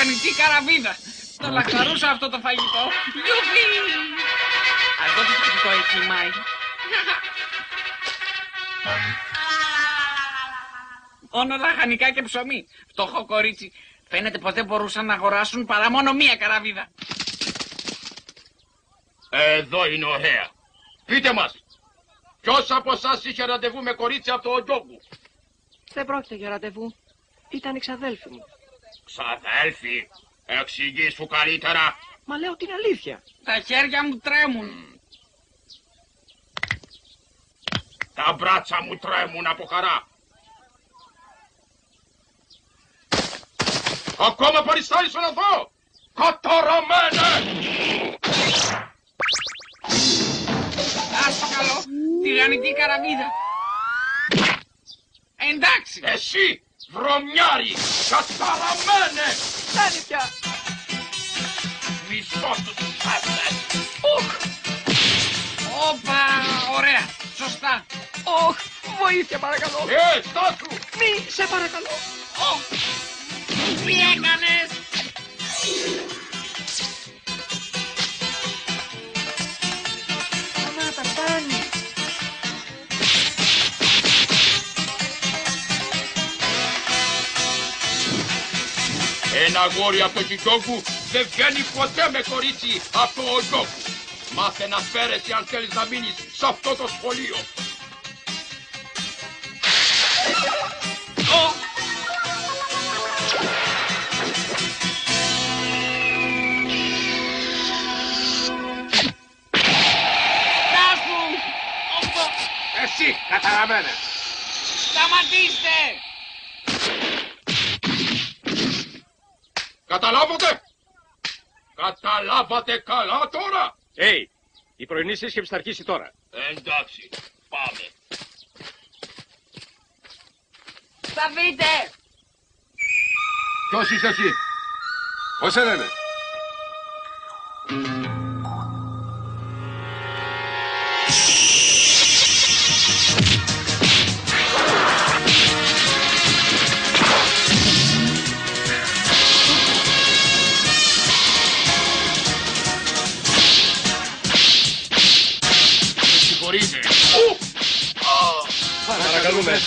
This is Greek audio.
τηγανιτή καραβίδα. Το λαχταρούσα αυτό το φαγητό. Γιουπί! Ας δω το φαγητό εκεί, Μάη. Μόνο λαχανικά και ψωμί. Φτωχό κορίτσι. Φαίνεται πως δεν μπορούσαν να αγοράσουν παρά μόνο μία καραβίδα. Εδώ είναι ωραία. Πείτε μας, ποιος από εσάς είχε ραντεβού με κορίτσι από το Οντζόγκου? Δεν πρόκειται για ραντεβού. Ήταν η ξαδέλφη μου. Ξαδέλφη, εξηγήσου καλύτερα. Μα λέω την αλήθεια. Τα χέρια μου τρέμουν. Τα μπράτσα μου τρέμουν από χαρά. Ακόμα παριστάνεις να δω! Καταραμένε! Ας το καλό, τηγανιτή καραβίδα. Εντάξει. Εσύ, βρωμιάρη, καταραμένε! Φτάνει πια. Μισό τους ψεύτες! Οχ! Όπα, ωραία, σωστά. Οχ! Βοήθεια παρακαλώ. Στάσου! Μη, σε παρακαλώ. Τι έκανες? Σταμάτα, φτάνει. Ένα αγόρι από το Κιτόκου δεν βγαίνει ποτέ με κορίτσι από το Οντζόκου. Μάθε να φέρεσαι αν θέλεις να μείνεις σε αυτό το σχολείο. Εσύ, καταραμένε! Σταματήστε! Καταλάβατε! Καταλάβατε καλά τώρα! Η πρωινή σύσκεψη θα αρχίσει τώρα. Εντάξει, πάμε. Σταθείτε! Ποιος είσαι εσύ? Πώς σε λένε? Συγχωρείτε. Παρακαλούμε.